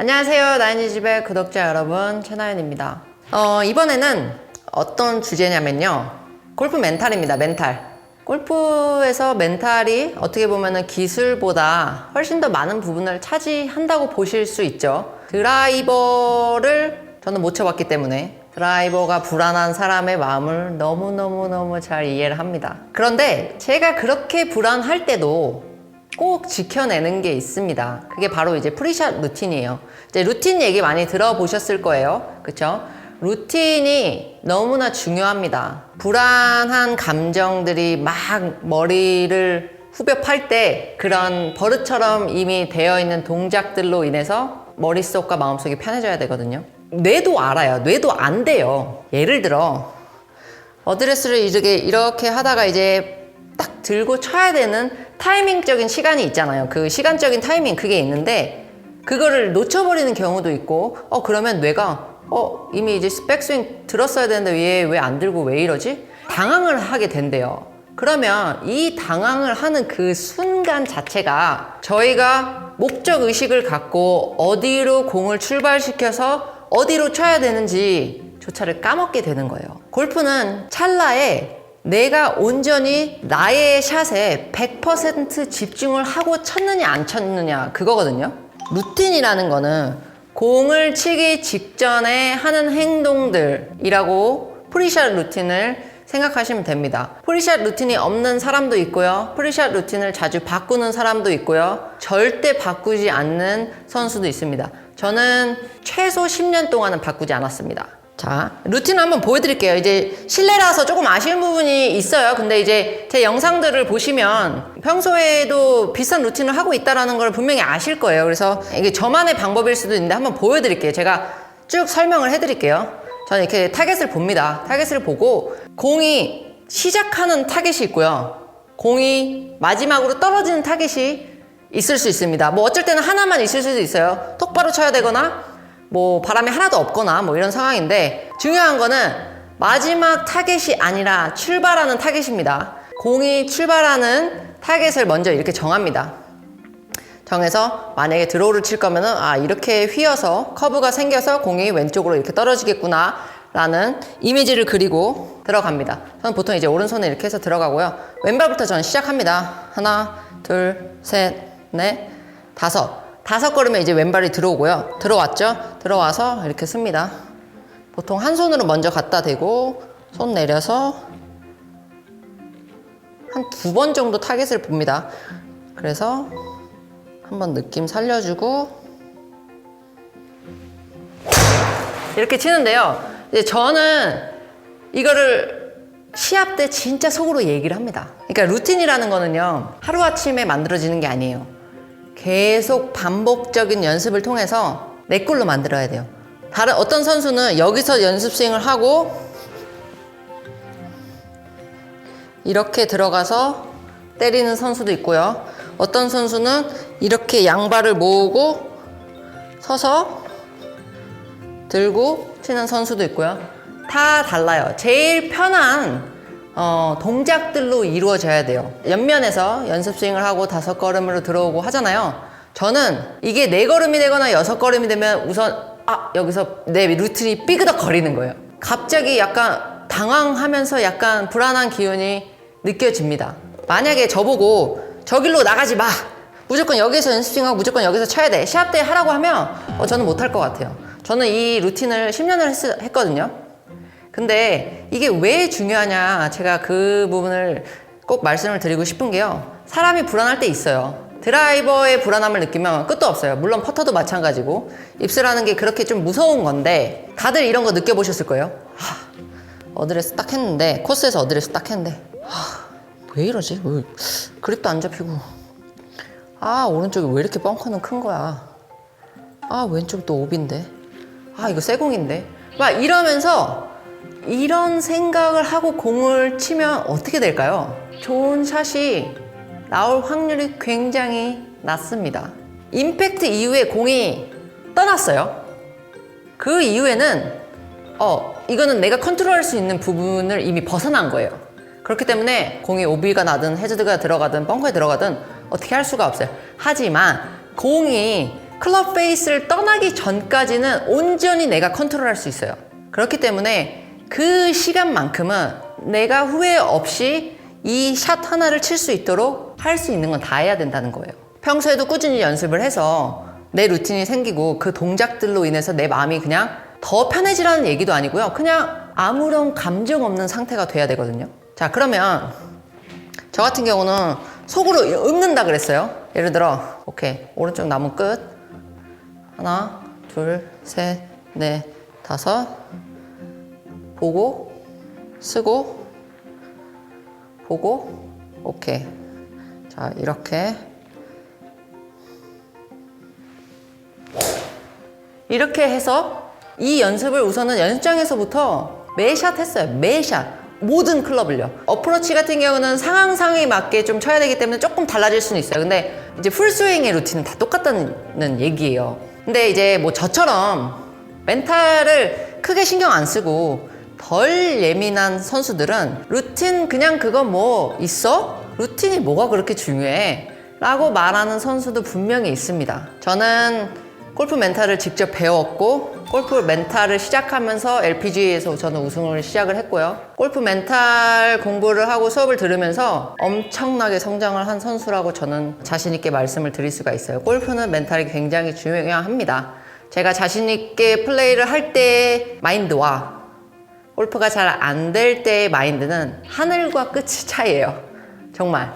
안녕하세요. 나인이집의 구독자 여러분, 최나연입니다. 이번에는 어떤 주제냐면요. 골프 멘탈입니다. 멘탈. 골프에서 멘탈이 어떻게 보면은 기술보다 훨씬 더 많은 부분을 차지한다고 보실 수 있죠. 드라이버를 저는 못 쳐봤기 때문에 드라이버가 불안한 사람의 마음을 너무너무 잘 이해를 합니다. 그런데 제가 그렇게 불안할 때도 꼭 지켜내는 게 있습니다. 그게 바로 이제 프리샷 루틴이에요. 이제 루틴 얘기 많이 들어보셨을 거예요. 그쵸? 루틴이 너무나 중요합니다. 불안한 감정들이 막 머리를 후벼 팔 때 그런 버릇처럼 이미 되어 있는 동작들로 인해서 머릿속과 마음속이 편해져야 되거든요. 뇌도 알아요. 뇌도 안 돼요. 예를 들어 어드레스를 이렇게 하다가 이제 딱 들고 쳐야 되는 타이밍적인 시간이 있잖아요. 그 시간적인 타이밍 그게 있는데 그거를 놓쳐버리는 경우도 있고 그러면 뇌가 이미 이제 백스윙 들었어야 되는데 얘 왜 안 들고 왜 이러지? 당황을 하게 된대요. 그러면 이 당황을 하는 그 순간 자체가 저희가 목적 의식을 갖고 어디로 공을 출발시켜서 어디로 쳐야 되는지 조차를 까먹게 되는 거예요. 골프는 찰나에 내가 온전히 나의 샷에 100% 집중을 하고 쳤느냐 안 쳤느냐 그거거든요. 루틴이라는 거는 공을 치기 직전에 하는 행동들이라고 프리샷 루틴을 생각하시면 됩니다. 프리샷 루틴이 없는 사람도 있고요. 프리샷 루틴을 자주 바꾸는 사람도 있고요. 절대 바꾸지 않는 선수도 있습니다. 저는 최소 10년 동안은 바꾸지 않았습니다. 자, 루틴을 한번 보여드릴게요. 이제 실내라서 조금 아쉬운 부분이 있어요. 근데 이제 제 영상들을 보시면 평소에도 비슷한 루틴을 하고 있다는 걸 분명히 아실 거예요. 그래서 이게 저만의 방법일 수도 있는데 한번 보여드릴게요. 제가 쭉 설명을 해드릴게요. 저는 이렇게 타겟을 봅니다. 타겟을 보고 공이 시작하는 타겟이 있고요. 공이 마지막으로 떨어지는 타겟이 있을 수 있습니다. 뭐 어쩔 때는 하나만 있을 수도 있어요. 똑바로 쳐야 되거나 뭐 바람이 하나도 없거나 뭐 이런 상황인데 중요한 거는 마지막 타겟이 아니라 출발하는 타겟입니다. 공이 출발하는 타겟을 먼저 이렇게 정합니다. 정해서 만약에 드로우를 칠 거면은 이렇게 휘어서 커브가 생겨서 공이 왼쪽으로 이렇게 떨어지겠구나 라는 이미지를 그리고 들어갑니다. 저는 보통 이제 오른손에 이렇게 해서 들어가고요. 왼발부터 저는 시작합니다. 하나, 둘, 셋, 넷, 다섯 걸음에 이제 왼발이 들어오고요. 들어왔죠? 들어와서 이렇게 씁니다. 보통 한 손으로 먼저 갖다 대고 손 내려서 한 2번 정도 타겟을 봅니다. 그래서 한번 느낌 살려주고 이렇게 치는데요. 이제 저는 이거를 시합 때 진짜 속으로 얘기를 합니다. 그러니까 루틴이라는 거는요. 하루아침에 만들어지는 게 아니에요. 계속 반복적인 연습을 통해서 내 꼴로 만들어야 돼요. 다른 어떤 선수는 여기서 연습 스윙을 하고 이렇게 들어가서 때리는 선수도 있고요. 어떤 선수는 이렇게 양발을 모으고 서서 들고 치는 선수도 있고요. 다 달라요. 제일 편한 동작들로 이루어져야 돼요. 옆면에서 연습 스윙을 하고 5걸음으로 들어오고 하잖아요. 저는 이게 4걸음이 되거나 6걸음이 되면 우선 여기서 내 루틴이 삐그덕 거리는 거예요. 갑자기 약간 당황하면서 약간 불안한 기운이 느껴집니다. 만약에 저보고 저길로 나가지 마! 무조건 여기서 연습 스윙하고 무조건 여기서 쳐야 돼. 시합 때 하라고 하면 저는 못할 것 같아요. 저는 이 루틴을 10년을 했거든요. 근데 이게 왜 중요하냐 제가 그 부분을 꼭 말씀을 드리고 싶은 게요. 사람이 불안할 때 있어요. 드라이버의 불안함을 느끼면 끝도 없어요. 물론 퍼터도 마찬가지고 입스라는 게 그렇게 좀 무서운 건데 다들 이런 거 느껴보셨을 거예요. 어드레스 딱 했는데 코스에서 어드레스 딱 했는데 왜 이러지? 왜 그립도 안 잡히고 오른쪽이 왜 이렇게 벙커는 큰 거야? 왼쪽 또 오비인데 이거 쇠공인데 막 이러면서 이런 생각을 하고 공을 치면 어떻게 될까요? 좋은 샷이 나올 확률이 굉장히 낮습니다. 임팩트 이후에 공이 떠났어요. 그 이후에는 이거는 내가 컨트롤할 수 있는 부분을 이미 벗어난 거예요. 그렇기 때문에 공이 오비가 나든 해저드가 들어가든 벙커에 들어가든 어떻게 할 수가 없어요. 하지만 공이 클럽 페이스를 떠나기 전까지는 온전히 내가 컨트롤할 수 있어요. 그렇기 때문에 그 시간만큼은 내가 후회 없이 이 샷 하나를 칠 수 있도록 할 수 있는 건 다 해야 된다는 거예요. 평소에도 꾸준히 연습을 해서 내 루틴이 생기고 그 동작들로 인해서 내 마음이 그냥 더 편해지라는 얘기도 아니고요. 그냥 아무런 감정 없는 상태가 돼야 되거든요. 자, 그러면 저 같은 경우는 속으로 읊는다 그랬어요. 예를 들어, 오케이, 오른쪽 나무 끝 하나, 둘, 셋, 넷, 다섯 보고 쓰고 보고 오케이. 자, 이렇게 해서 이 연습을 우선은 연습장에서부터 매샷 했어요. 매샷. 모든 클럽을요. 어프로치 같은 경우는 상황상에 맞게 좀 쳐야 되기 때문에 조금 달라질 수는 있어요. 근데 이제 풀스윙의 루틴은 다 똑같다는 얘기예요. 근데 이제 뭐 저처럼 멘탈을 크게 신경 안 쓰고 덜 예민한 선수들은 루틴 그냥 그거 뭐 있어? 루틴이 뭐가 그렇게 중요해? 라고 말하는 선수도 분명히 있습니다. 저는 골프 멘탈을 직접 배웠고 골프 멘탈을 시작하면서 LPGA에서 저는 우승을 시작을 했고요. 골프 멘탈 공부를 하고 수업을 들으면서 엄청나게 성장을 한 선수라고 저는 자신 있게 말씀을 드릴 수가 있어요. 골프는 멘탈이 굉장히 중요합니다. 제가 자신 있게 플레이를 할 때의 마인드와 골프가 잘 안 될 때의 마인드는 하늘과 끝의 차이예요. 정말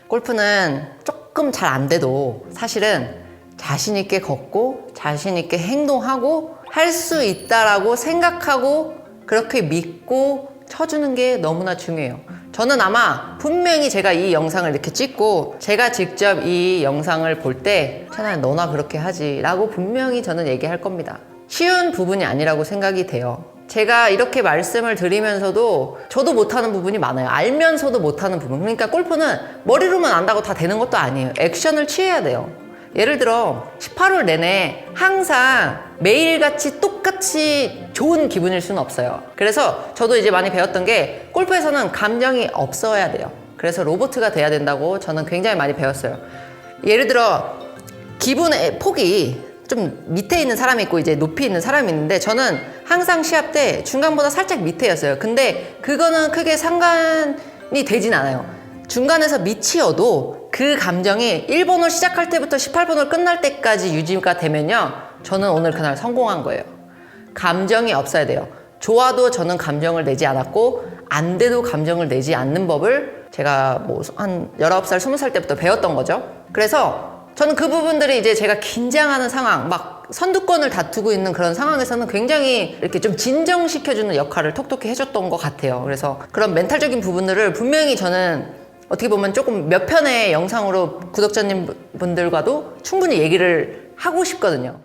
골프는 조금 잘 안 돼도 사실은 자신 있게 걷고 자신 있게 행동하고 할 수 있다라고 생각하고 그렇게 믿고 쳐주는 게 너무나 중요해요. 저는 아마 분명히 제가 이 영상을 이렇게 찍고 제가 직접 이 영상을 볼 때 차라리 너나 그렇게 하지 라고 분명히 저는 얘기할 겁니다. 쉬운 부분이 아니라고 생각이 돼요. 제가 이렇게 말씀을 드리면서도 저도 못하는 부분이 많아요. 알면서도 못하는 부분. 그러니까 골프는 머리로만 안다고 다 되는 것도 아니에요. 액션을 취해야 돼요. 예를 들어 18홀 내내 항상 매일같이 똑같이 좋은 기분일 수는 없어요. 그래서 저도 이제 많이 배웠던 게 골프에서는 감정이 없어야 돼요. 그래서 로보트가 돼야 된다고 저는 굉장히 많이 배웠어요. 예를 들어 기분의 폭이 좀 밑에 있는 사람이 있고 이제 높이 있는 사람이 있는데 저는 항상 시합 때 중간보다 살짝 밑에였어요. 근데 그거는 크게 상관이 되진 않아요. 중간에서 밑이어도 그 감정이 1번홀 시작할 때부터 18번홀 끝날 때까지 유지가 되면요, 저는 오늘 그날 성공한 거예요. 감정이 없어야 돼요. 좋아도 저는 감정을 내지 않았고 안 돼도 감정을 내지 않는 법을 제가 뭐 한 19살, 20살 때부터 배웠던 거죠. 그래서 저는 그 부분들이 이제 제가 긴장하는 상황, 막 선두권을 다투고 있는 그런 상황에서는 굉장히 이렇게 좀 진정시켜주는 역할을 톡톡히 해줬던 것 같아요. 그래서 그런 멘탈적인 부분들을 분명히 저는 어떻게 보면 조금 몇 편의 영상으로 구독자님 분들과도 충분히 얘기를 하고 싶거든요.